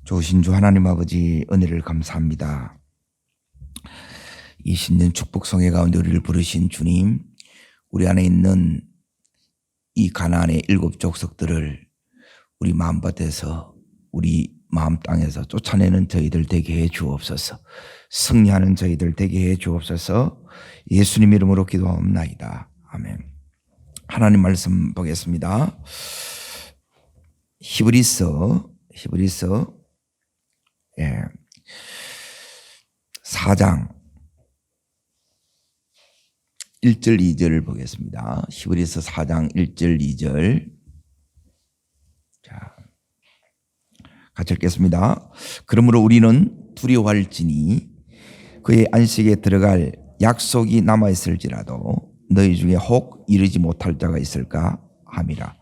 좋으신 주 하나님 아버지 은혜를 감사합니다. 이 신년 축복성회 가운데 우리를 부르신 주님, 우리 안에 있는 이 가나안의 7 족속들을 우리 마음밭에서, 우리 마음 땅에서 쫓아내는 저희들 되게 해 주옵소서. 승리하는 저희들 되게 해 주옵소서. 예수님 이름으로 기도하옵나이다. 아멘. 하나님 말씀 보겠습니다. 히브리서 4장 1절 2절을 보겠습니다. 히브리서 4장 1절 2절. 자, 같이 읽겠습니다. 그러므로 우리는 두려워할지니 그의 안식에 들어갈 약속이 남아있을지라도 너희 중에 혹 이르지 못할 자가 있을까 함이라.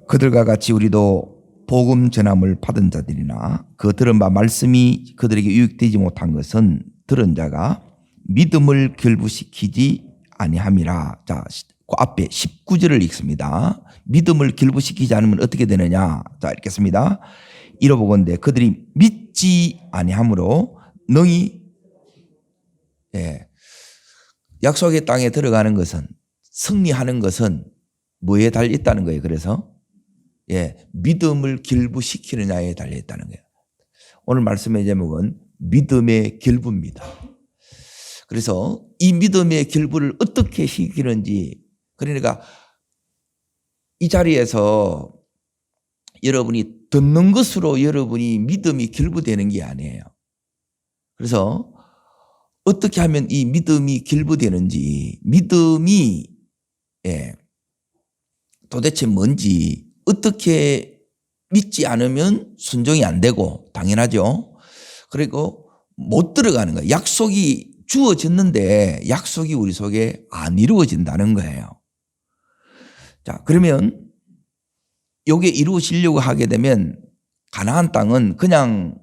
그들과 같이 우리도 복음 전함을 받은 자들이나 그 들은 바 말씀이 그들에게 유익되지 못한 것은 들은 자가 믿음을 결부시키지 아니함이라. 자, 그 앞에 19절을 읽습니다. 믿음을 결부시키지 않으면 어떻게 되느냐? 자, 읽겠습니다. 이러보건대 그들이 믿지 아니함으로 너희 약속의 땅에 들어가는 것은, 승리하는 것은 뭐에 달려 있다는 거예요. 그래서 믿음을 결부시키느냐에 달려 있다는 거예요. 오늘 말씀의 제목은 믿음의 결부입니다. 그래서 이 믿음의 결부를 어떻게 시키는지, 그러니까 이 자리에서 여러분이 듣는 것으로 여러분이 믿음이 결부되는 게 아니에요. 그래서 어떻게 하면 이 믿음이 결부되는지, 믿음이 도대체 뭔지, 어떻게 믿지 않으면 순종이 안 되고 당연하죠. 그리고 못 들어가는 거예요. 약속이 주어졌는데 약속이 우리 속에 안 이루어진다는 거예요. 자, 그러면 이게 이루어지려고 하게 되면 가나안 땅은 그냥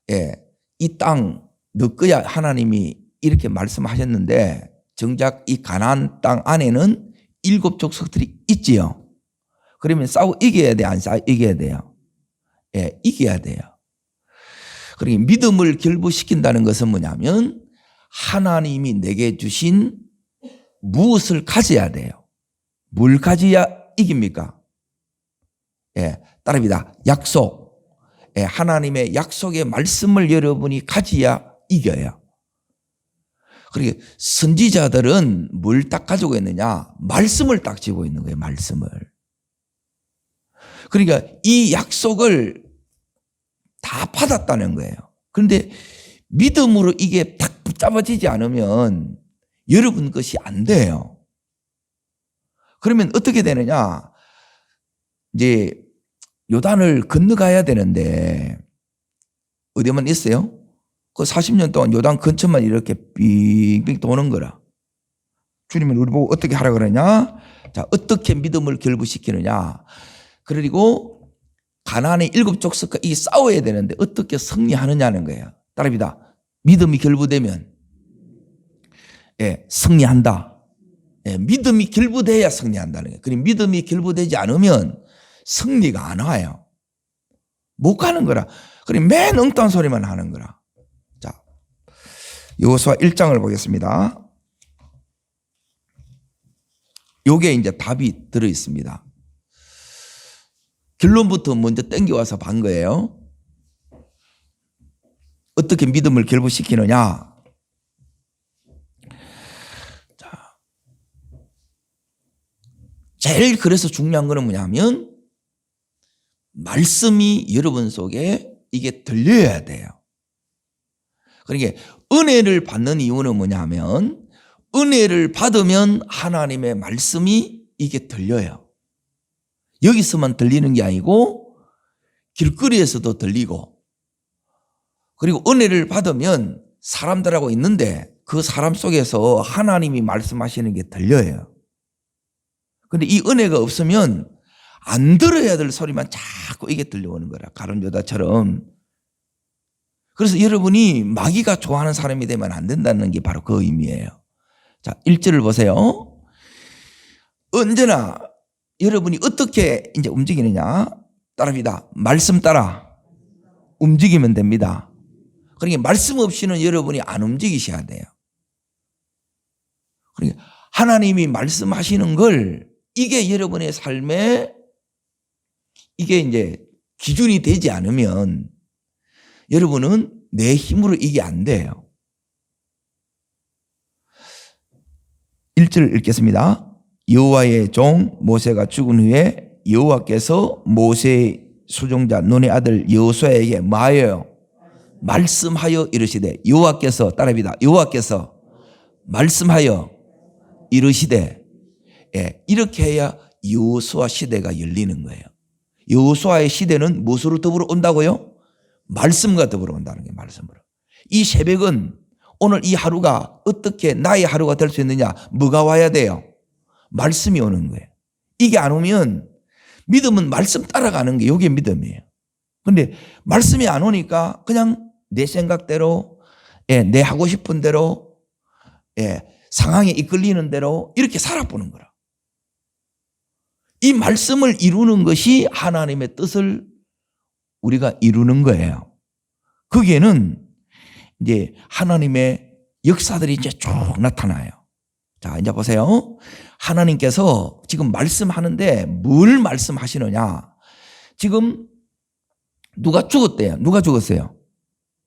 이 땅 너 거야 하나님이 이렇게 말씀하셨는데, 정작 이 가나안 땅 안에는 7 족속들이 있지요. 그러면 싸워 이겨야 돼, 안 싸워 이겨야 돼요? 이겨야 돼요. 그러니까 믿음을 결부시킨다는 것은 뭐냐면 하나님이 내게 주신 무엇을 가져야 돼요. 뭘 가져야 이깁니까? 따릅니다. 약속. 하나님의 약속의 말씀을 여러분이 가져야 이겨요. 그러니까 선지자들은 뭘 딱 가지고 있느냐? 말씀을 딱 쥐고 있는 거예요. 말씀을. 그러니까 이 약속을 다 받았다는 거예요. 그런데 믿음으로 이게 딱 붙잡아지지 않으면 여러분 것이 안 돼요. 그러면 어떻게 되느냐? 이제 요단을 건너가야 되는데 어디만 있어요? 그 40년 동안 요단 근처만 이렇게 빙빙 도는 거라. 주님은 우리 보고 어떻게 하라 그러냐? 자, 어떻게 믿음을 결부시키느냐? 그리고 가나안의 7 족속과 이 싸워야 되는데 어떻게 승리하느냐는 거예요. 따릅니다. 믿음이 결부되면 승리한다. 믿음이 결부돼야 승리한다는 거예요. 그리고 믿음이 결부되지 않으면 승리가 안 와요. 못 가는 거라. 그리고 맨 엉뚱한 소리만 하는 거라. 자, 여호수아 1장을 보겠습니다. 요게 이제 답이 들어 있습니다. 결론부터 먼저 땡겨와서 반 거예요. 어떻게 믿음을 결부시키느냐? 자, 제일 그래서 중요한 거는 뭐냐면 말씀이 여러분 속에 이게 들려야 돼요. 그러니까 은혜를 받는 이유는 뭐냐면 은혜를 받으면 하나님의 말씀이 이게 들려요. 여기서만 들리는 게 아니고 길거리에서도 들리고, 그리고 은혜를 받으면 사람들하고 있는데 그 사람 속에서 하나님이 말씀하시는 게 들려요. 그런데 이 은혜가 없으면 안 들어야 될 소리만 자꾸 이게 들려오는 거라. 가론유다처럼. 그래서 여러분이 마귀가 좋아하는 사람이 되면 안 된다는 게 바로 그 의미예요. 자, 1절을 보세요. 언제나 여러분이 어떻게 이제 움직이느냐? 따릅니다. 말씀 따라. 움직이면 됩니다. 그러니까 말씀 없이는 여러분이 안 움직이셔야 돼요. 그러니까 하나님이 말씀하시는 걸 이게 여러분의 삶에 이게 이제 기준이 되지 않으면 여러분은 내 힘으로 이게 안 돼요. 1절 읽겠습니다. 여호와의 종 모세가 죽은 후에 여호와께서 모세의 수종자 눈의 아들 여호수아에게 뭐하여요? 말씀하여 이르시되. 여호와께서 따라합니다. 여호와께서 말씀하여 이르시되. 예, 이렇게 해야 여호수아 시대가 열리는 거예요. 여호수아의 시대는 무엇으로 더불어 온다고요? 말씀과 더불어 온다는 게 말씀으로. 이 새벽은 오늘 이 하루가 어떻게 나의 하루가 될 수 있느냐? 뭐가 와야 돼요? 말씀이 오는 거예요. 이게 안 오면 믿음은 말씀 따라가는 게 이게 믿음이에요. 그런데 말씀이 안 오니까 그냥 내 생각대로, 예, 내 하고 싶은 대로, 예, 상황에 이끌리는 대로 이렇게 살아보는 거라. 이 말씀을 이루는 것이 하나님의 뜻을 우리가 이루는 거예요. 거기에는 이제 하나님의 역사들이 이제 쭉 나타나요. 자, 이제 보세요. 하나님께서 지금 말씀하는데 뭘 말씀하시느냐? 지금 누가 죽었대요? 누가 죽었어요?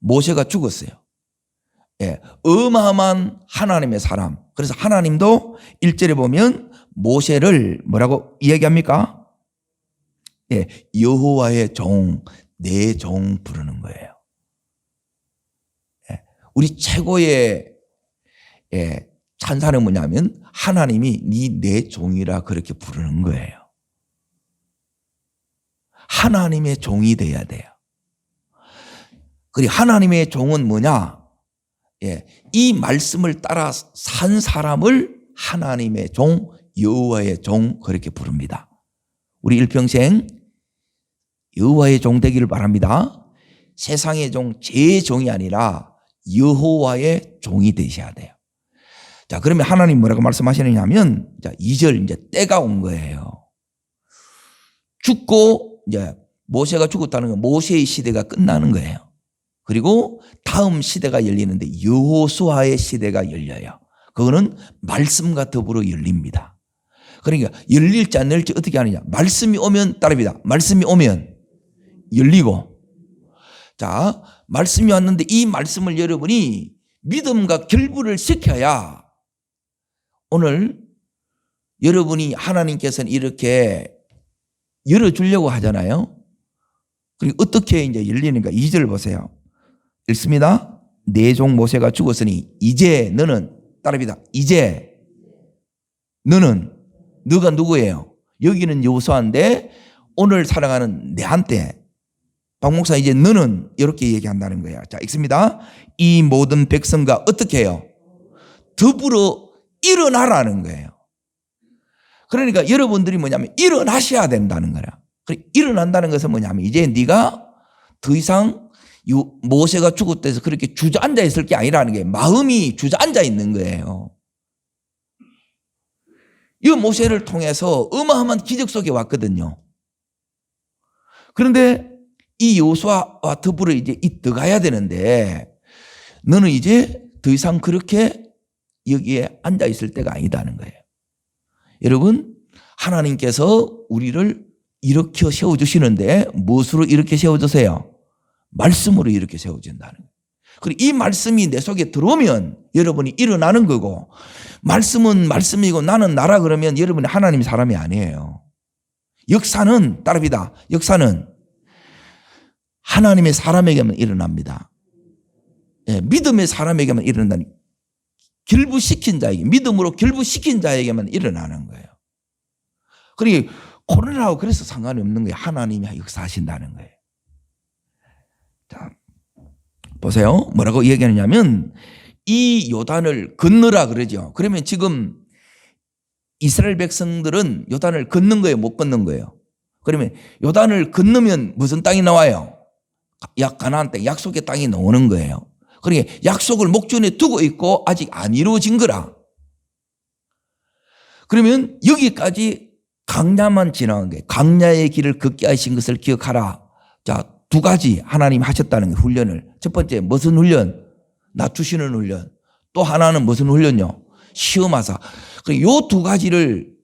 모세가 죽었어요. 예, 어마어마한 하나님의 사람. 그래서 하나님도 1절에 보면 모세를 뭐라고 이야기합니까? 예, 여호와의 종, 내 종 부르는 거예요. 예, 우리 최고의 찬사는 뭐냐면 하나님이 네 내 종이라 그렇게 부르는 거예요. 하나님의 종이 돼야 돼요. 그리고 하나님의 종은 뭐냐? 예, 이 말씀을 따라 산 사람을 하나님의 종, 여호와의 종 그렇게 부릅니다. 우리 일평생 여호와의 종 되기를 바랍니다. 세상의 종, 제 종이 아니라 여호와의 종이 되셔야 돼요. 자, 그러면 하나님 뭐라고 말씀하시느냐 하면, 자, 2절 이제 때가 온 거예요. 죽고, 이제 모세가 죽었다는 건 모세의 시대가 끝나는 거예요. 그리고 다음 시대가 열리는데 여호수아의 시대가 열려요. 그거는 말씀과 더불어 열립니다. 그러니까 열릴지 안 열릴지 어떻게 하느냐. 말씀이 오면 따릅니다. 말씀이 오면 열리고. 자, 말씀이 왔는데 이 말씀을 여러분이 믿음과 결부를 시켜야 오늘 여러분이 하나님께서는 이렇게 열어주려고 하잖아요. 그리고 어떻게 이제 열리는가. 2절 보세요. 읽습니다. 내 종 모세가 죽었으니 이제 너는 따릅니다. 이제 너는 너가 누구예요? 여기는 여호수아인데 오늘 살아가는 내한테 박 목사 이제 너는 이렇게 얘기한다는 거예요. 자, 읽습니다. 이 모든 백성과 어떻게 해요? 더불어 일어나라는 거예요. 그러니까 여러분들이 뭐냐면 일어나셔야 된다는 거야. 일어난다는 것은 뭐냐면 이제 네가 더 이상 모세가 죽었다 해서 그렇게 주저앉아 있을 게 아니라는 게 마음이 주저앉아 있는 거예요. 이 모세를 통해서 어마어마한 기적 속에 왔거든요. 그런데 이 여호수아와 더불어 이제 들어가야 되는데 너는 이제 더 이상 그렇게 여기에 앉아 있을 때가 아니다는 거예요. 여러분, 하나님께서 우리를 일으켜 세워주시는데 무엇으로 이렇게 세워주세요? 말씀으로 이렇게 세워진다는 거예요. 그리고 이 말씀이 내 속에 들어오면 여러분이 일어나는 거고, 말씀은 말씀이고 나는 나라 그러면 여러분이 하나님 사람이 아니에요. 역사는 따릅니다. 역사는 하나님의 사람에게만 일어납니다. 예, 믿음의 사람에게만 일어난다니. 결부시킨 자에게, 믿음으로 결부시킨 자에게만 일어나는 거예요. 그러니 코로나하고 그래서 상관이 없는 거예요. 하나님이 역사하신다는 거예요. 자, 보세요. 뭐라고 얘기하느냐면 이 요단을 건너라 그러죠. 그러면 지금 이스라엘 백성들은 요단을 건넌 거예요? 못 건넌 거예요? 그러면 요단을 건너면 무슨 땅이 나와요? 가나안 땅, 약속의 땅이 나오는 거예요. 그러니까 약속을 목전에 두고 있고 아직 안 이루어진 거라. 그러면 여기까지 광야만 지나간 거예요. 광야의 길을 걷게 하신 것을 기억하라. 자, 두 가지 하나님 하셨다는 게 훈련을. 첫 번째 무슨 훈련? 낮추시는 훈련. 또 하나는 무슨 훈련요? 시험하사. 요 두 가지를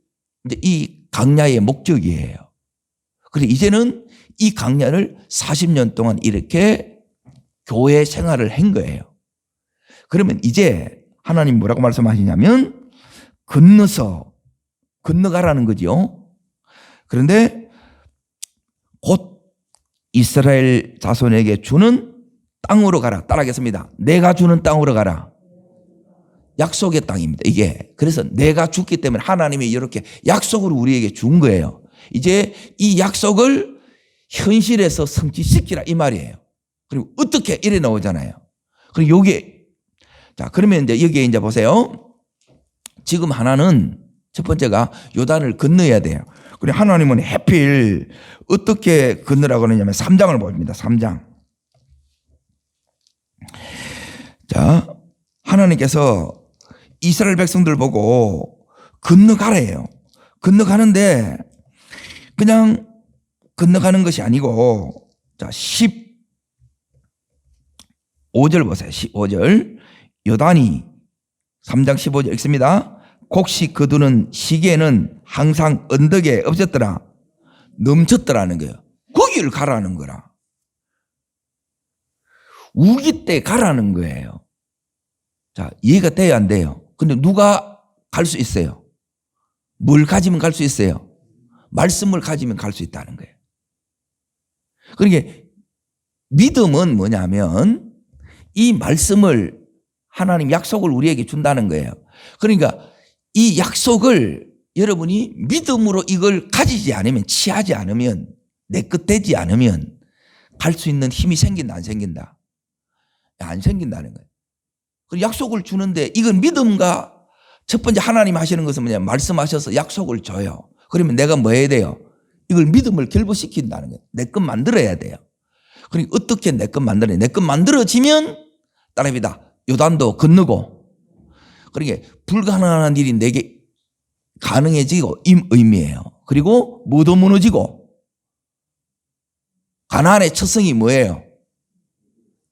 이제 이 강야의 목적이에요. 그래서 이제는 이 강야를 40년 동안 이렇게 교회 생활을 한 거예요. 그러면 이제 하나님 뭐라고 말씀하시냐면 건너가라는 거죠. 그런데 곧 이스라엘 자손에게 주는 땅으로 가라. 따라하겠습니다. 내가 주는 땅으로 가라. 약속의 땅입니다. 이게. 그래서 내가 줬기 때문에 하나님이 이렇게 약속을 우리에게 준 거예요. 이제 이 약속을 현실에서 성취시키라 이 말이에요. 그리고 어떻게 이래 나오잖아요. 그리고 요게 자, 그러면 이제 여기에 이제 보세요. 지금 하나는 첫 번째가 요단을 건너야 돼요. 그리고 하나님은 하필 어떻게 건너라고 하느냐면 3장을 봅니다. 3장. 자, 하나님께서 이스라엘 백성들 보고 건너가래요. 건너가는데 그냥 건너가는 것이 아니고 자, 15절 보세요. 15절. 요단이 3장 15절 읽습니다. 곡식 거두는 시기에는 항상 언덕에 없었더라. 넘쳤더라는 거예요. 거기를 가라는 거라. 우기 때 가라는 거예요. 자, 이해가 돼야 안 돼요? 근데 누가 갈 수 있어요? 뭘 가지면 갈 수 있어요? 말씀을 가지면 갈 수 있다는 거예요. 그러니까 믿음은 뭐냐면 이 말씀을 하나님 약속을 우리에게 준다는 거예요. 그러니까 이 약속을 여러분이 믿음으로 이걸 가지지 않으면, 취하지 않으면, 내 것 되지 않으면 갈 수 있는 힘이 생긴다 안 생긴다? 안 생긴다는 거예요. 그리고 약속을 주는데 이건 믿음과 첫 번째 하나님 하시는 것은 뭐냐, 말씀하셔서 약속을 줘요. 그러면 내가 뭐 해야 돼요? 이걸 믿음을 결부시킨다는 거예요. 내 것 만들어야 돼요. 그러니까 어떻게 내 것 만들어야 돼요? 내 것 만들어지면 따라합니다. 요단도 건너고, 그러니까 불가능한 일이 내게 가능해지고 이 의미예요. 그리고 뭐도 무너지고, 가나안의 첫 성이 뭐예요?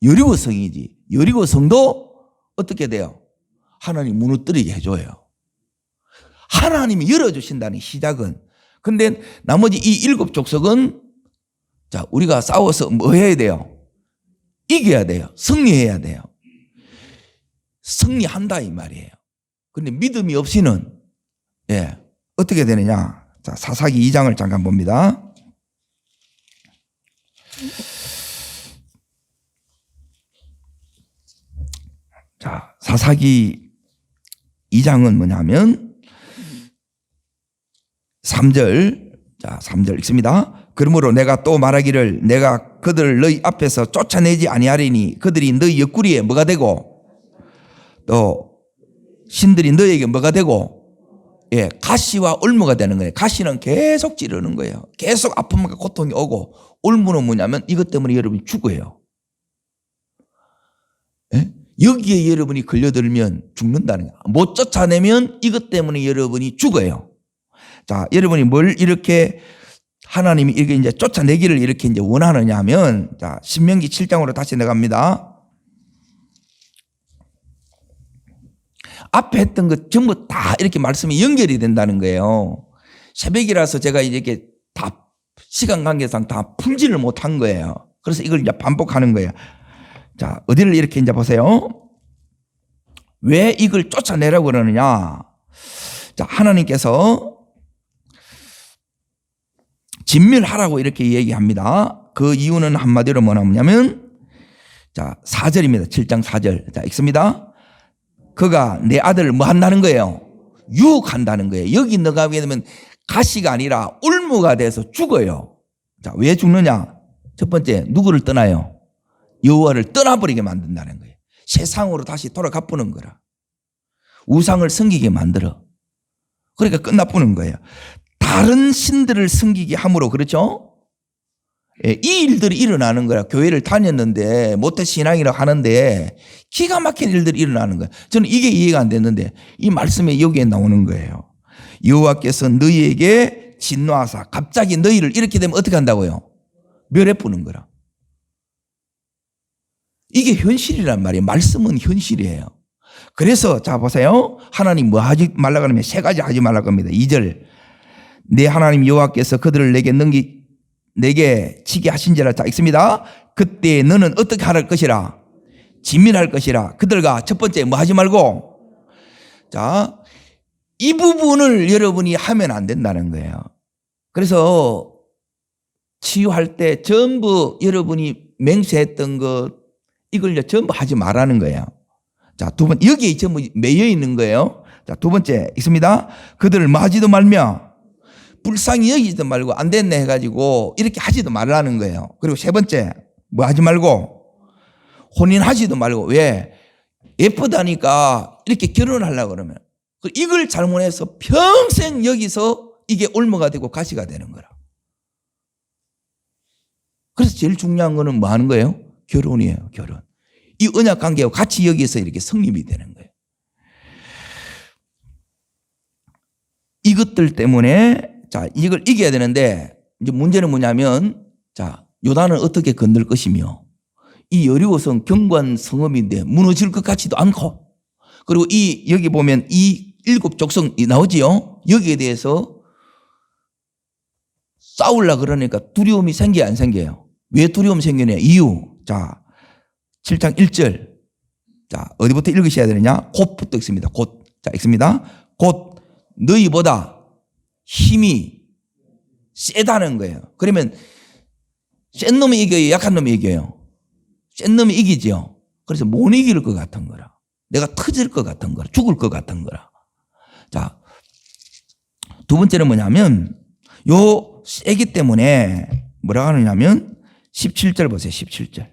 여리고 성이지. 여리고 성도 어떻게 돼요? 하나님 무너뜨리게 해줘요. 하나님이 열어주신다는 시작은. 근데 나머지 이 7 족속은 자, 우리가 싸워서 뭐 해야 돼요? 이겨야 돼요. 승리해야 돼요. 승리한다 이 말이에요. 근데 믿음이 없이는 어떻게 되느냐? 자, 사사기 2장을 잠깐 봅니다. 자, 사사기 2장은 뭐냐면 3절. 자, 3절 읽습니다. 그러므로 내가 또 말하기를 내가 그들을 너희 앞에서 쫓아내지 아니하리니 그들이 너희 옆구리에 뭐가 되고 또 신들이 너희에게 뭐가 되고 가시와 올무가 되는 거예요. 가시는 계속 찌르는 거예요. 계속 아픔과 고통이 오고, 올무는 뭐냐면 이것 때문에 여러분이 죽어요. 여기에 여러분이 걸려들면 죽는다는 거예요. 못 쫓아내면 이것 때문에 여러분이 죽어요. 자, 여러분이 뭘 이렇게 하나님이 이렇게 이제 쫓아내기를 이렇게 이제 원하느냐 하면, 자, 신명기 7장으로 다시 내갑니다. 앞에 했던 것 전부 다 이렇게 말씀이 연결이 된다는 거예요. 새벽이라서 제가 이렇게 다 시간 관계상 다 풀지를 못한 거예요. 그래서 이걸 이제 반복하는 거예요. 자, 어디를 이렇게 이제 보세요. 왜 이걸 쫓아내라고 그러느냐. 자, 하나님께서 진멸하라고 이렇게 얘기합니다. 그 이유는 한마디로 뭐냐면, 자, 4절입니다. 7장 4절. 자, 읽습니다. 그가 내 아들을 뭐 한다는 거예요? 유혹한다는 거예요. 여기 너가 하게 되면 가시가 아니라 올무가 돼서 죽어요. 자, 왜 죽느냐? 첫 번째, 누구를 떠나요? 여호와를 떠나버리게 만든다는 거예요. 세상으로 다시 돌아가 보는 거라. 우상을 섬기게 만들어. 그러니까 끝나보는 거예요. 다른 신들을 섬기게 함으로, 그렇죠? 이 일들이 일어나는 거야. 교회를 다녔는데 모태신앙이라고 하는데 기가 막힌 일들이 일어나는 거야. 저는 이게 이해가 안 됐는데 이 말씀에 여기에 나오는 거예요. 여호와께서 너희에게 진노하사 갑자기 너희를 이렇게 되면 어떻게 한다고요? 멸해 뿌는 거라. 이게 현실이란 말이에요. 말씀은 현실이에요. 그래서 자 보세요. 하나님 뭐 하지 말라 그러면 세 가지 하지 말라 겁니다. 2절. 내 하나님 여호와께서 그들을 내게 치게 하신지라. 자 읽습니다. 그때 너는 어떻게 할 것이라? 진멸할 것이라. 그들과 첫 번째 뭐 하지 말고. 자, 이 부분을 여러분이 하면 안 된다는 거예요. 그래서 치유할 때 전부 여러분이 맹세했던 것 이걸 전부 하지 말라는 거예요. 자, 두 번째 여기에 전부 매여 있는 거예요. 자, 두 번째 있습니다. 그들을 뭐 하지도 말며 불쌍히 여기지도 말고 안 됐네 해가지고 이렇게 하지도 말라는 거예요. 그리고 세 번째 뭐 하지 말고 혼인하지도 말고. 왜? 예쁘다니까 이렇게 결혼하려고 그러면 이걸 잘못해서 평생 여기서 이게 올무가 되고 가시가 되는 거라. 그래서 제일 중요한 거는 뭐 하는 거예요? 결혼이에요. 결혼. 이 언약 관계와 같이 여기서 이렇게 성립이 되는 거예요. 이것들 때문에 자, 이걸 이겨야 되는데 이제 문제는 뭐냐면 자, 요단을 어떻게 건널 것이며 이 여리고성 경관 성읍인데 무너질 것 같지도 않고 그리고 이 여기 보면 이 7 족성이 나오지요. 여기에 대해서 싸우려 그러니까 두려움이 생겨요, 안 생겨요? 왜 두려움 생기냐? 이유. 자, 7장 1절. 자, 어디부터 읽으셔야 되느냐? 곧부터 읽습니다. 곧. 자, 읽습니다. 곧 너희보다 힘이 세다는 거예요. 그러면 센 놈이 이겨요? 약한 놈이 이겨요? 센 놈이 이기죠. 그래서 못 이길 것 같은 거라. 내가 터질 것 같은 거라. 죽을 것 같은 거라. 자, 두 번째는 뭐냐면 요 세기 때문에 뭐라고 하느냐면 17절 보세요. 17절.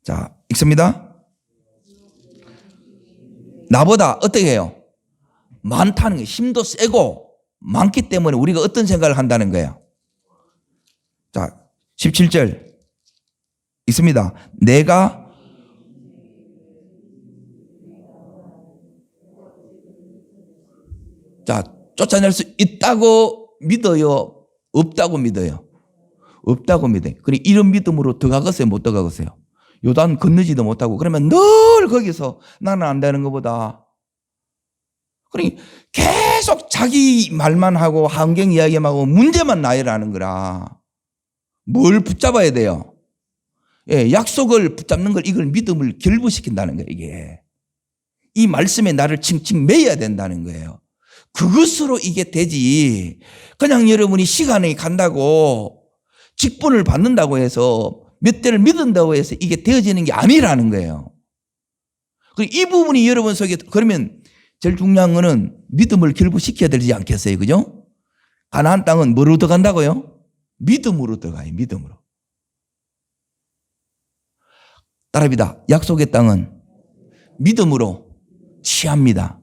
자, 읽습니다. 나보다 어떻게 해요? 많다는 거예요. 힘도 세고 많기 때문에 우리가 어떤 생각을 한다는 거예요. 자, 17절 있습니다. 내가 자, 쫓아낼 수 있다고 믿어요? 없다고 믿어요? 없다고 믿어요. 그리고 이런 믿음으로 들어가겠어요? 못 들어가겠어요? 요단 건너지도 못하고 그러면 늘 거기서 나는 안 되는 것보다 그러니 계속 자기 말만 하고 환경 이야기만 하고 문제만 나열하는 거라. 뭘 붙잡아야 돼요? 예, 약속을 붙잡는 걸 이걸 믿음을 결부시킨다는 거예요. 이게 이 말씀에 나를 칭칭 매야 된다는 거예요. 그것으로 이게 되지. 그냥 여러분이 시간이 간다고 직분을 받는다고 해서 몇 대를 믿는다고 해서 이게 되어지는 게 아니라는 거예요. 이 부분이 여러분 속에 그러면 제일 중요한 거는 믿음을 결부시켜야 되지 않겠어요? 그죠? 가나안 땅은 뭐로 들어간다고요? 믿음으로 들어가요. 믿음으로. 따라합니다. 약속의 땅은 믿음으로 취합니다.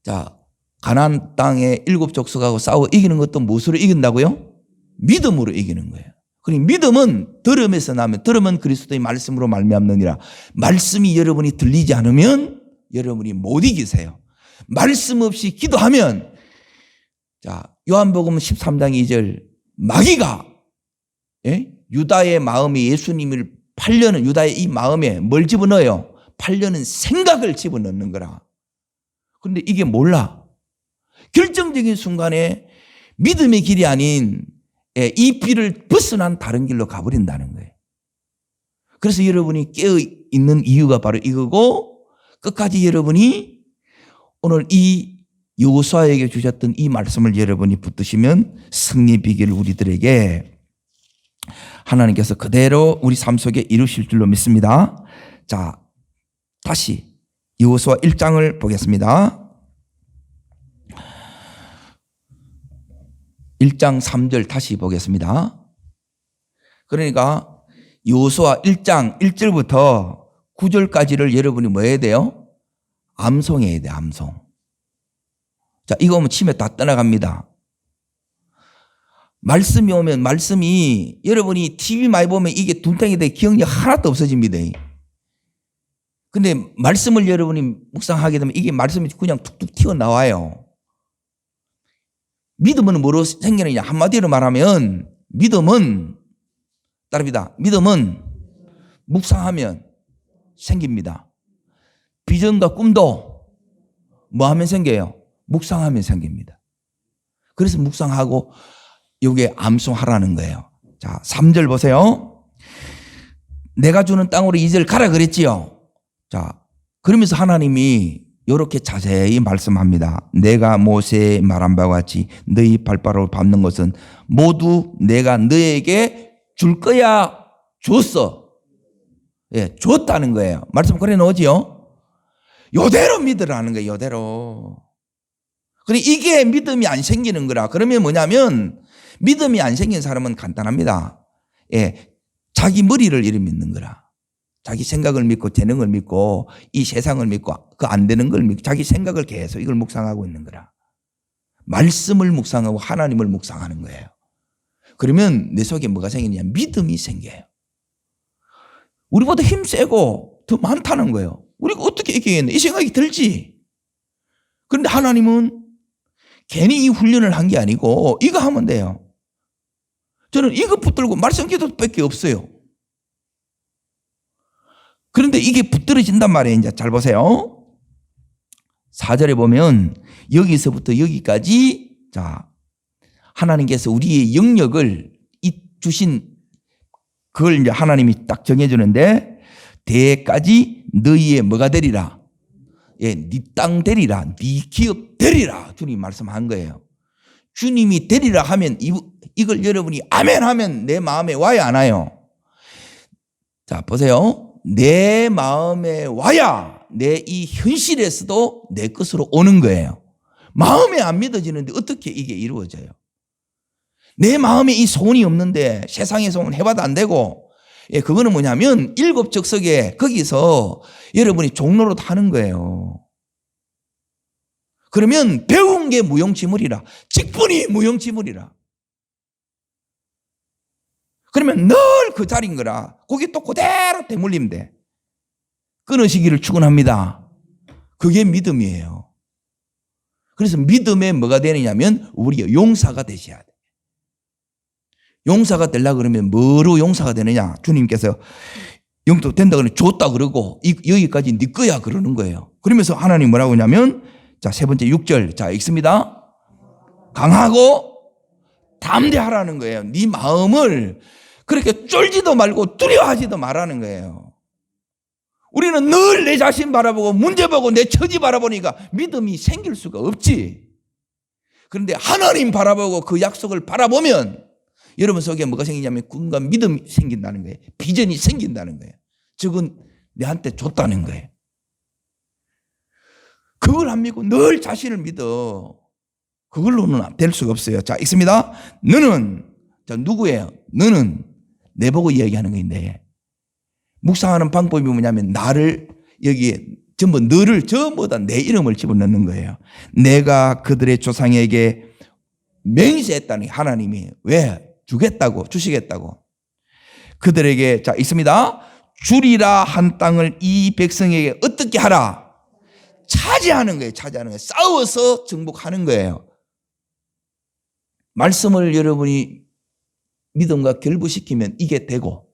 자, 가나안 땅의 7 족속하고 싸워 이기는 것도 무엇으로 이긴다고요? 믿음으로 이기는 거예요. 그러니 믿음은 들음에서 나면 들음은 그리스도의 말씀으로 말미암느니라. 말씀이 여러분이 들리지 않으면 여러분이 못 이기세요. 말씀 없이 기도하면 자, 요한복음 13장 2절 마귀가 유다의 마음이 예수님을 팔려는 유다의 이 마음에 뭘 집어넣어요? 팔려는 생각을 집어넣는 거라. 그런데 이게 몰라. 결정적인 순간에 믿음의 길이 아닌 이 길을 벗어난 다른 길로 가버린다는 거예요. 그래서 여러분이 깨어있는 이유가 바로 이거고 끝까지 여러분이 오늘 이 여호수아에게 주셨던 이 말씀을 여러분이 붙드시면 승리 비결을 우리들에게 하나님께서 그대로 우리 삶 속에 이루실 줄로 믿습니다. 자, 다시 여호수아 1장을 보겠습니다. 1장 3절 다시 보겠습니다. 그러니까 여호수아 1장 1절부터 9절까지를 여러분이 뭐 해야 돼요? 암송해야 돼, 암송. 자, 이거 오면 치매 다 떠나갑니다. 말씀이 오면 말씀이 여러분이 TV 많이 보면 이게 둔탱이 돼 기억력 하나도 없어집니다. 근데 말씀을 여러분이 묵상하게 되면 이게 말씀이 그냥 툭툭 튀어나와요. 믿음은 뭐로 생기느냐? 한마디로 말하면 믿음은 따릅니다. 믿음은 묵상하면 생깁니다. 비전과 꿈도 뭐 하면 생겨요? 묵상하면 생깁니다. 그래서 묵상하고 요게 암송하라는 거예요. 자, 3절 보세요. 내가 주는 땅으로 이제 가라 그랬지요. 자, 그러면서 하나님이 이렇게 자세히 말씀합니다. 내가 모세의 말한 바와 같이 너희 발바닥을 밟는 것은 모두 내가 너에게 줄 거야. 줬어. 예, 줬다는 거예요. 말씀 그래 놓지요. 요대로 믿으라는 거예요. 요대로. 그래 이게 믿음이 안 생기는 거라. 그러면 뭐냐면 믿음이 안 생긴 사람은 간단합니다. 예, 자기 머리를 이리 믿는 거라. 자기 생각을 믿고 재능을 믿고 이 세상을 믿고 그 안 되는 걸 믿고 자기 생각을 계속 이걸 묵상하고 있는 거라. 말씀을 묵상하고 하나님을 묵상하는 거예요. 그러면 내 속에 뭐가 생기냐? 믿음이 생겨요. 우리보다 힘 세고 더 많다는 거예요. 우리가 어떻게 이기겠네? 이 생각이 들지. 그런데 하나님은 괜히 이 훈련을 한 게 아니고 이거 하면 돼요. 저는 이거 붙들고 말씀 기도밖에 없어요. 그런데 이게 붙들어진단 말이에요. 이제 잘 보세요. 4절에 보면 여기서부터 여기까지 자 하나님께서 우리의 영역을 주신 그걸 이제 하나님이 딱 정해주는데 대까지 너희의 뭐가 되리라? 예, 네 땅 되리라. 네 기업 되리라. 주님이 말씀한 거예요. 주님이 되리라 하면 이걸 여러분이 아멘 하면 내 마음에 와야 안 와요? 자 보세요. 내 마음에 와야 내 이 현실에서도 내 것으로 오는 거예요. 마음에 안 믿어지는데 어떻게 이게 이루어져요? 내 마음에 이 소원이 없는데 세상의 소원 해봐도 안 되고 예, 그거는 뭐냐면 일곱 적석에 거기서 여러분이 종로로 타는 거예요. 그러면 배운 게 무용지물이라. 직분이 무용지물이라. 그러면 늘 그 자리인 거라. 거기 또 그대로 대물리면 돼. 끊으시기를 축원합니다. 그게 믿음이에요. 그래서 믿음에 뭐가 되느냐면 우리가 용사가 되셔야 돼. 용사가 되려고 그러면 뭐로 용사가 되느냐? 주님께서 영도 된다 그러면 줬다 그러고 여기까지 네 거야 그러는 거예요. 그러면서 하나님 뭐라고 하냐면 자, 세 번째 6절. 자, 읽습니다. 강하고 담대하라는 거예요. 네 마음을 그렇게 쫄지도 말고 두려워하지도 말라는 거예요. 우리는 늘 내 자신 바라보고 문제 보고 내 처지 바라보니까 믿음이 생길 수가 없지. 그런데 하나님 바라보고 그 약속을 바라보면 여러분 속에 뭐가 생기냐면 꿈과 믿음이 생긴다는 거예요. 비전이 생긴다는 거예요. 즉은 내한테 줬다는 거예요. 그걸 안 믿고 늘 자신을 믿어. 그걸로는 될 수가 없어요. 자, 읽습니다. 너는, 자, 누구예요? 너는 내보고 이야기하는 건데, 묵상하는 방법이 뭐냐면 나를 여기에 전부 너를 전부 다 내 이름을 집어넣는 거예요. 내가 그들의 조상에게 맹세했다니 하나님이 왜 주겠다고 주시겠다고 그들에게 자 있습니다. 주리라 한 땅을 이 백성에게 어떻게 하라? 차지하는 거예요. 차지하는 거예요. 싸워서 정복하는 거예요. 말씀을 여러분이 믿음과 결부시키면 이게 되고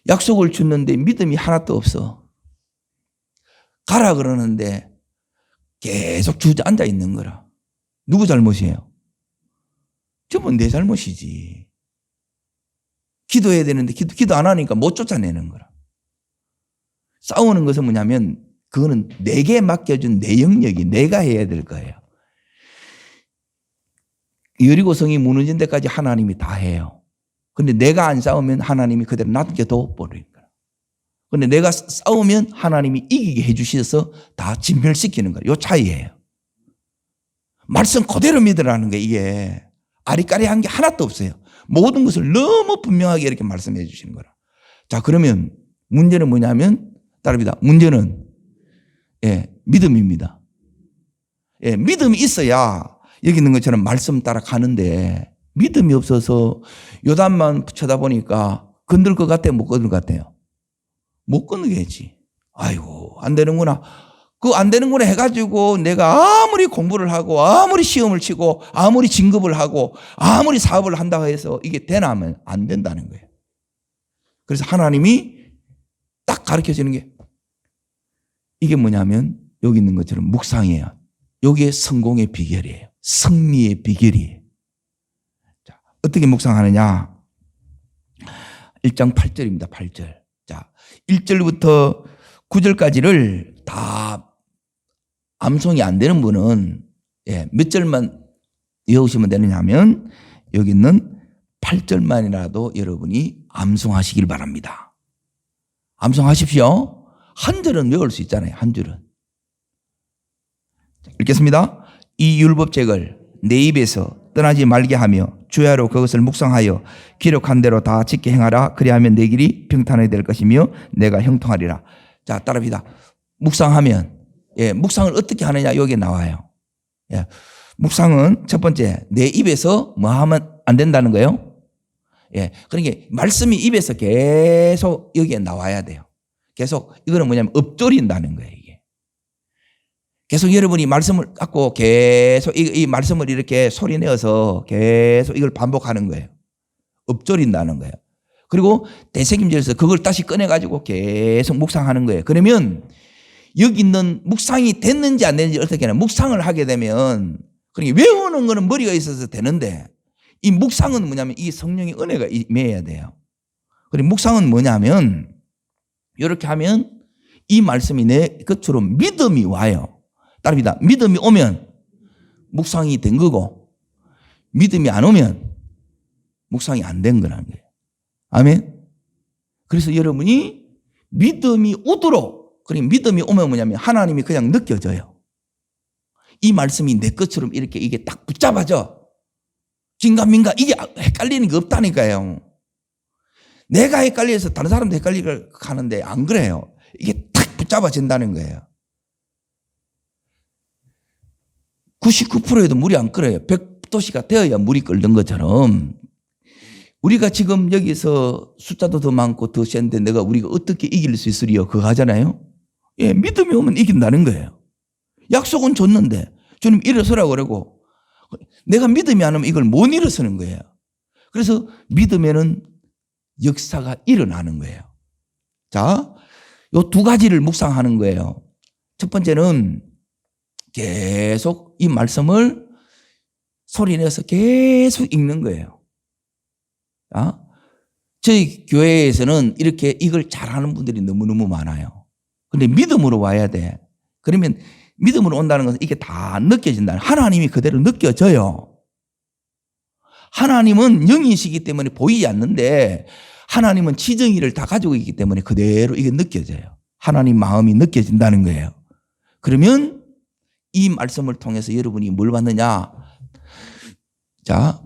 약속을 줬는데 믿음이 하나도 없어. 가라 그러는데 계속 주저앉아 있는 거라. 누구 잘못이에요? 전부 내 잘못이지. 기도해야 되는데 기도 안 하니까 못 쫓아내는 거라. 싸우는 것은 뭐냐면 그거는 내게 맡겨준 내 영역이 내가 해야 될 거예요. 여리고성이 무너진 데까지 하나님이 다 해요. 근데 내가 안 싸우면 하나님이 그대로 놔둬 버리는 거야. 근데 내가 싸우면 하나님이 이기게 해주셔서 다 진멸시키는 거야. 요 차이예요. 말씀 그대로 믿으라는 게 이게 아리까리한 게 하나도 없어요. 모든 것을 너무 분명하게 이렇게 말씀해 주시는 거라. 자, 그러면 문제는 뭐냐면 따릅니다. 문제는 믿음입니다. 믿음이 있어야 여기 있는 것처럼 말씀 따라 가는데 믿음이 없어서 요단만 쳐다보니까 건들 것 같아요? 못 건들 것 같아요? 못 건너겠지. 아이고 안 되는구나. 그 안 되는구나 해가지고 내가 아무리 공부를 하고 아무리 시험을 치고 아무리 진급을 하고 아무리 사업을 한다고 해서 이게 되나 하면 안 된다는 거예요. 그래서 하나님이 가르쳐 주는 게 이게 뭐냐면 여기 있는 것처럼 묵상이에요. 이게 성공의 비결이에요. 승리의 비결이에요. 자, 어떻게 묵상하느냐? 1장 8절입니다. 8절. 자, 1절부터 9절까지를 다 암송이 안 되는 분은 몇 절만 외우시면 되느냐면 여기 있는 8절만이라도 여러분이 암송하시길 바랍니다. 암송하십시오. 한 절은 외울 수 있잖아요. 한 줄은. 읽겠습니다. 이 율법책을 내 입에서 떠나지 말게 하며 주야로 그것을 묵상하여 기록한 대로 다 지켜 행하라. 그리하면 내 길이 평탄하게 될 것이며 내가 형통하리라. 자, 따라합니다. 묵상하면 묵상을 어떻게 하느냐 여기 나와요. 묵상은 첫 번째 내 입에서 뭐 하면 안 된다는 거예요. 그러니까 말씀이 입에서 계속 여기에 나와야 돼요. 계속 이거는 뭐냐면 읊조린다는 거예요. 이게 계속 여러분이 말씀을 갖고 계속 이 말씀을 이렇게 소리 내어서 계속 이걸 반복하는 거예요. 읊조린다는 거예요. 그리고 대책임자에서 그걸 다시 꺼내가지고 계속 묵상하는 거예요. 그러면 여기 있는 묵상이 됐는지 안 됐는지 어떻게 하냐. 묵상을 하게 되면 그러니까 외우는 거는 머리가 있어서 되는데 이 묵상은 뭐냐면 이 성령의 은혜가 임해야 돼요. 그리고 묵상은 뭐냐면 이렇게 하면 이 말씀이 내 것처럼 믿음이 와요. 따릅니다. 믿음이 오면 묵상이 된 거고 믿음이 안 오면 묵상이 안 된 거라는 거예요. 아멘. 그래서 여러분이 믿음이 오도록 그리고 믿음이 오면 뭐냐면 하나님이 그냥 느껴져요. 이 말씀이 내 것처럼 이렇게 이게 딱 붙잡아져. 긴가민가 이게 헷갈리는 게 없다니까요. 내가 헷갈려서 다른 사람도 헷갈리게 하는데 안 그래요. 이게 딱 붙잡아진다는 거예요. 99%에도 물이 안 끓어요. 100도씨가 되어야 물이 끓는 것처럼 우리가 지금 여기서 숫자도 더 많고 더 센데 우리가 어떻게 이길 수 있으리요? 그거 하잖아요. 믿음이 오면 이긴다는 거예요. 약속은 줬는데 주님 일어서라고 그러고 내가 믿음이 안 오면 이걸 못 일어서는 거예요. 그래서 믿음에는 역사가 일어나는 거예요. 자, 요 두 가지를 묵상하는 거예요. 첫 번째는 계속 이 말씀을 소리내서 계속 읽는 거예요. 저희 교회에서는 이렇게 이걸 잘하는 분들이 너무너무 많아요. 근데 믿음으로 와야 돼. 그러면 믿음으로 온다는 것은 이게 다 느껴진다. 하나님이 그대로 느껴져요. 하나님은 영이시기 때문에 보이지 않는데 하나님은 지정의를 다 가지고 있기 때문에 그대로 이게 느껴져요. 하나님 마음이 느껴진다는 거예요. 그러면 이 말씀을 통해서 여러분이 뭘 받느냐? 자,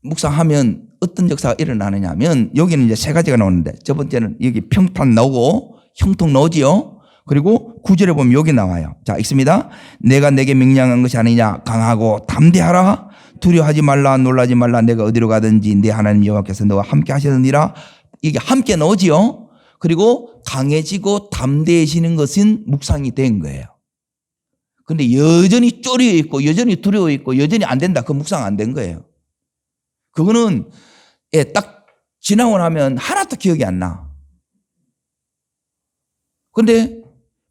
묵상하면 어떤 역사가 일어나느냐 하면 여기는 이제 세 가지가 나오는데 첫 번째는 여기 평탄 나오고 형통 나오지요. 그리고 9절에 보면 여기 나와요. 자, 읽습니다. 내가 내게 명령한 것이 아니냐. 강하고 담대하라. 두려워하지 말라. 놀라지 말라. 내가 어디로 가든지 내 하나님 여호와께서 너와 함께 하시느니라. 이게 함께 나오지요. 그리고 강해지고 담대해지는 것은 묵상이 된 거예요. 근데 여전히 쪼려 있고 여전히 두려워 있고 여전히 안 된다. 그 묵상 안 된 거예요. 그거는 딱 지나고 나면 하나도 기억이 안 나. 근데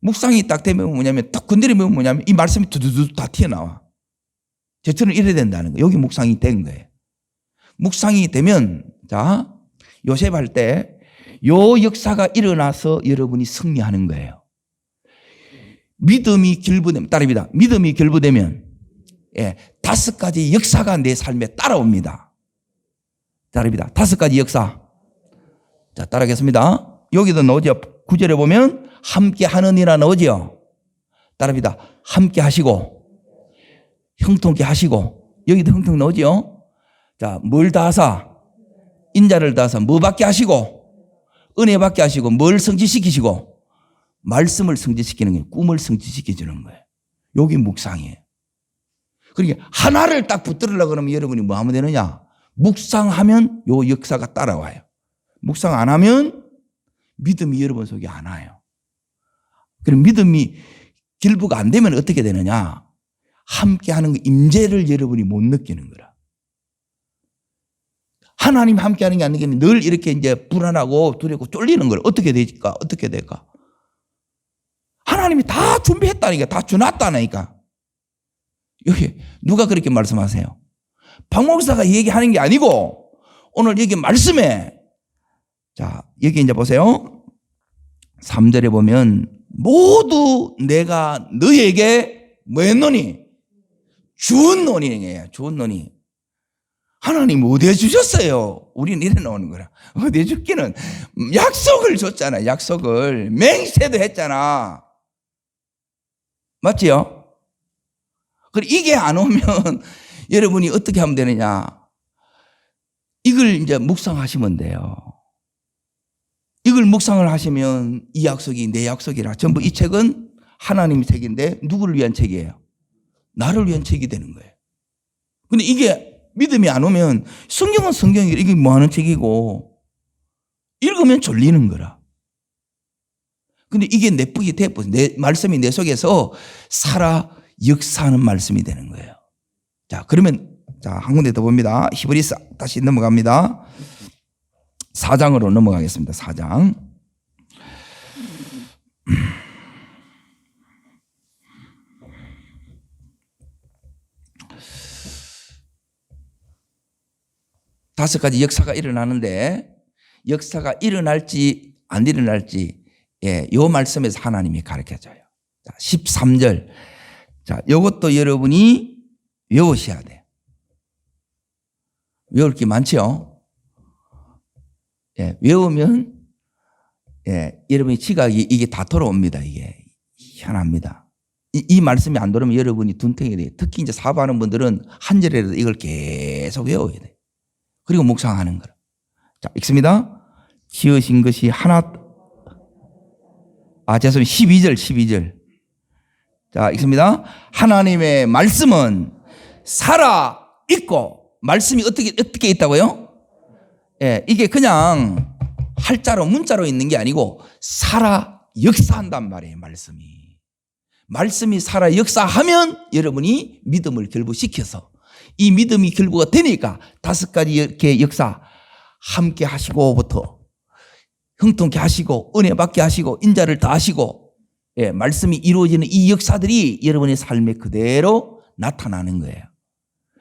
묵상이 딱 되면 뭐냐면 딱 건드리면 뭐냐면 이 말씀이 두두두 다 튀어나와. 저처럼 이래야 된다는 거예요. 여기 묵상이 된 거예요. 묵상이 되면 자 요셉 할 때 요 역사가 일어나서 여러분이 승리하는 거예요. 믿음이 결부되면 따릅니다. 믿음이 결부되면 5가지 역사가 내 삶에 따라옵니다. 따릅니다. 5가지 역사. 자, 따라하겠습니다. 여기도 나오죠. 9절에 보면 함께 하느니라 나오죠. 따릅니다. 함께 하시고 형통케 하시고 여기도 형통 나오죠. 자, 뭘 다하사? 인자를 다하사 뭐 받게 하시고 은혜 받게 하시고 뭘 성취시키시고 말씀을 성취시키는 게 꿈을 성취시켜주는 거예요. 여기 묵상이에요. 그러니까 하나를 딱 붙들으려고 그러면 여러분이 뭐 하면 되느냐? 묵상하면 요 역사가 따라와요. 묵상 안 하면 믿음이 여러분 속에 안 와요. 그럼 믿음이 결부가 안 되면 어떻게 되느냐? 함께 하는 임재를 여러분이 못 느끼는 거라. 하나님 함께 하는 게 아니라 늘 이렇게 이제 불안하고 두렵고 쫄리는 걸 어떻게 될까? 어떻게 될까? 하나님이 다 준비했다니까. 다 주놨다니까. 여기 누가 그렇게 말씀하세요? 박 목사가 얘기하는 게 아니고 오늘 여기 말씀에, 자, 여기 이제 보세요. 3절에 보면 모두 내가 너에게 뭐 했노니? 주었노니. 주었노니. 하나님 어디에 주셨어요? 우리는 이래 나오는 거라. 어디에 줬기는 약속을 줬잖아. 약속을 맹세도 했잖아. 맞지요? 그리고 이게 안 오면 여러분이 어떻게 하면 되느냐? 이걸 이제 묵상하시면 돼요. 이걸 묵상을 하시면 이 약속이 내 약속이라. 전부 이 책은 하나님의 책인데 누구를 위한 책이에요? 나를 위한 책이 되는 거예요. 근데 이게 믿음이 안 오면 성경은 성경이고 이게 뭐 하는 책이고 읽으면 졸리는 거라. 근데 이게 내쁘게 돼버려. 내 말씀이 내 속에서 살아 역사하는 말씀이 되는 거예요. 자, 그러면 자, 한 군데 더 봅니다. 히브리서 다시 넘어갑니다. 4장으로 넘어가겠습니다. 4장. 다섯 가지 역사가 일어나는데 역사가 일어날지 안 일어날지 요 말씀에서 하나님이 가르쳐줘요. 자, 13절. 자, 요것도 여러분이 외우셔야 돼요. 외울 게 많죠? 외우면 여러분이 지각이 이게 다 돌아옵니다. 이게 희한합니다. 이 말씀이 안 돌아오면 여러분이 둔탱이 돼요. 특히 이제 사업하는 분들은 한 절에라도 이걸 계속 외워야 돼요. 그리고 묵상하는 거라. 자, 읽습니다. 지으신 것이 하나, 죄송해요. 12절. 자, 읽습니다. 하나님의 말씀은 살아 있고, 말씀이 어떻게 있다고요? 이게 그냥 할자로, 문자로 있는 게 아니고, 살아 역사한단 말이에요, 말씀이. 말씀이 살아 역사하면 여러분이 믿음을 결부시켜서 이 믿음이 결부가 되니까 다섯 가지 이렇게 역사 함께 하시고부터 형통케 하시고 은혜 받게 하시고 인자를 더하시고 말씀이 이루어지는 이 역사들이 여러분의 삶에 그대로 나타나는 거예요.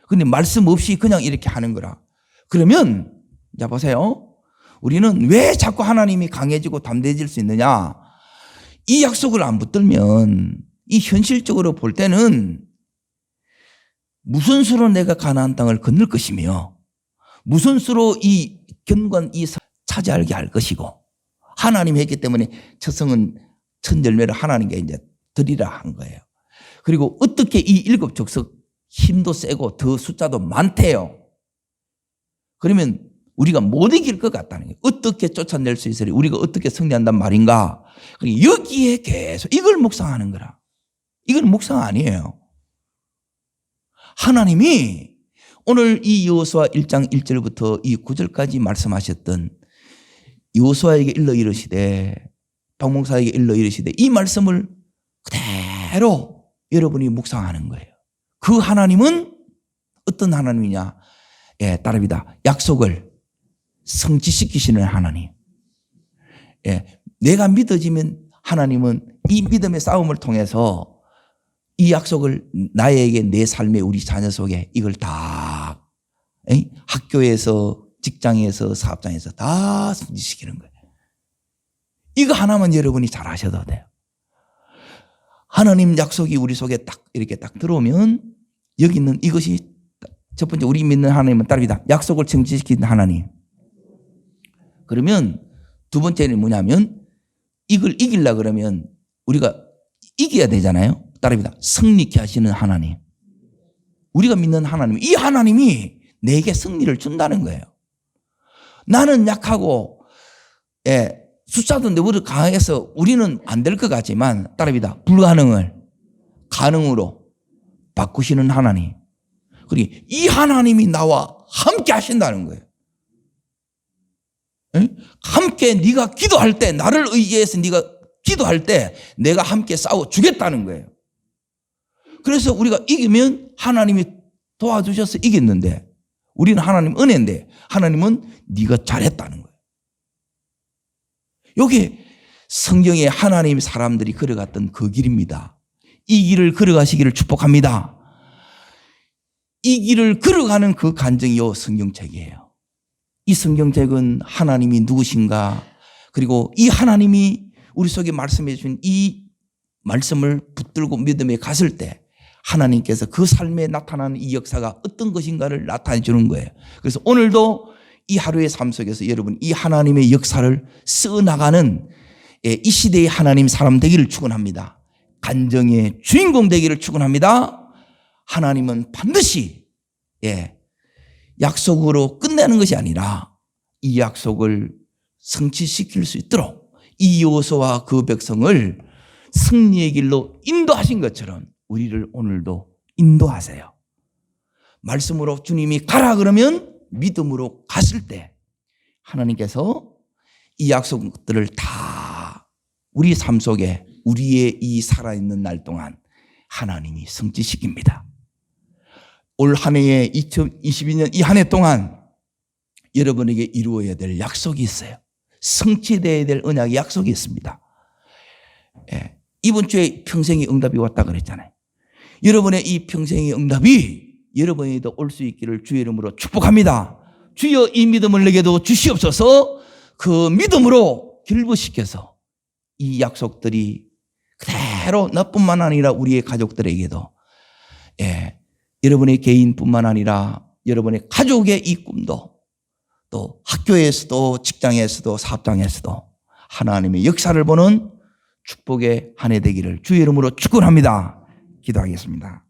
그런데 말씀 없이 그냥 이렇게 하는 거라. 그러면 자 보세요. 우리는 왜 자꾸 하나님이 강해지고 담대해질 수 있느냐? 이 약속을 안 붙들면 이 현실적으로 볼 때는 무슨 수로 내가 가나안 땅을 건널 것이며 무슨 수로 이 견고한 이 차지하게 할 것이고 하나님이 했기 때문에 첫 성은 첫 열매를 하나님께 이제 드리라 한 거예요. 그리고 어떻게 이 일곱 족속 힘도 세고 더 숫자도 많대요. 그러면 우리가 못 이길 것 같다는 거예요. 어떻게 쫓아낼 수 있으리? 우리가 어떻게 승리한단 말인가? 여기에 계속 이걸 묵상하는 거라. 이건 묵상 아니에요. 하나님이 오늘 이 여호수아 1장 1절부터 이 9절까지 말씀하셨던 여호수아에게 일러 이르시되 박 목사에게 일러 이르시되 이 말씀을 그대로 여러분이 묵상하는 거예요. 그 하나님은 어떤 하나님이냐? 따릅니다. 약속을 성취시키시는 하나님. 내가 믿어지면 하나님은 이 믿음의 싸움을 통해서 이 약속을 나에게 내 삶의 우리 자녀 속에 이걸 다 학교에서 직장에서 사업장에서 다 성취시키는 거예요. 이거 하나만 여러분이 잘 하셔도 돼요. 하나님 약속이 우리 속에 딱 이렇게 딱 들어오면 여기 있는 이것이 첫 번째 우리 믿는 하나님은 따릅니다. 약속을 성취시키는 하나님. 그러면 두 번째는 뭐냐면 이걸 이기려고 그러면 우리가 이겨야 되잖아요. 따릅니다. 승리케 하시는 하나님. 우리가 믿는 하나님. 이 하나님이 내게 승리를 준다는 거예요. 나는 약하고 숫자도 너보다 강해서 우리는 안 될 것 같지만 따릅니다. 불가능을 가능으로 바꾸시는 하나님. 그리고 이 하나님이 나와 함께 하신다는 거예요. 함께 네가 기도할 때 나를 의지해서 네가 기도할 때 내가 함께 싸워 주겠다는 거예요. 그래서 우리가 이기면 하나님이 도와주셔서 이겼는데 우리는 하나님 은혜인데 하나님은 네가 잘했다는 거예요. 여기 성경에 하나님 사람들이 걸어갔던 그 길입니다. 이 길을 걸어가시기를 축복합니다. 이 길을 걸어가는 그 간증이요 성경책이에요. 이 성경책은 하나님이 누구신가, 그리고 이 하나님이 우리 속에 말씀해 주신 이 말씀을 붙들고 믿음에 갔을 때 하나님께서 그 삶에 나타나는 이 역사가 어떤 것인가를 나타내 주는 거예요. 그래서 오늘도 이 하루의 삶 속에서 여러분 이 하나님의 역사를 써나가는 이 시대의 하나님 사람 되기를 축원합니다. 간정의 주인공 되기를 축원합니다. 하나님은 반드시 약속으로 끝내는 것이 아니라 이 약속을 성취시킬 수 있도록 이 여호수아와 그 백성을 승리의 길로 인도하신 것처럼 우리를 오늘도 인도하세요. 말씀으로 주님이 가라 그러면 믿음으로 갔을 때 하나님께서 이 약속들을 다 우리 삶 속에 우리의 이 살아있는 날 동안 하나님이 성취시킵니다. 올 한 해의 2022년 이 한 해 동안 여러분에게 이루어야 될 약속이 있어요. 성취되어야 될 언약의 약속이 있습니다. 이번 주에 평생의 응답이 왔다 그랬잖아요. 여러분의 이 평생의 응답이 여러분에게도 올 수 있기를 주의 이름으로 축복합니다. 주여 이 믿음을 내게도 주시옵소서. 그 믿음으로 길부시켜서 이 약속들이 그대로 나뿐만 아니라 우리의 가족들에게도 여러분의 개인뿐만 아니라 여러분의 가족의 이 꿈도 또 학교에서도 직장에서도 사업장에서도 하나님의 역사를 보는 축복의 한 해 되기를 주의 이름으로 축원합니다. 기도하겠습니다.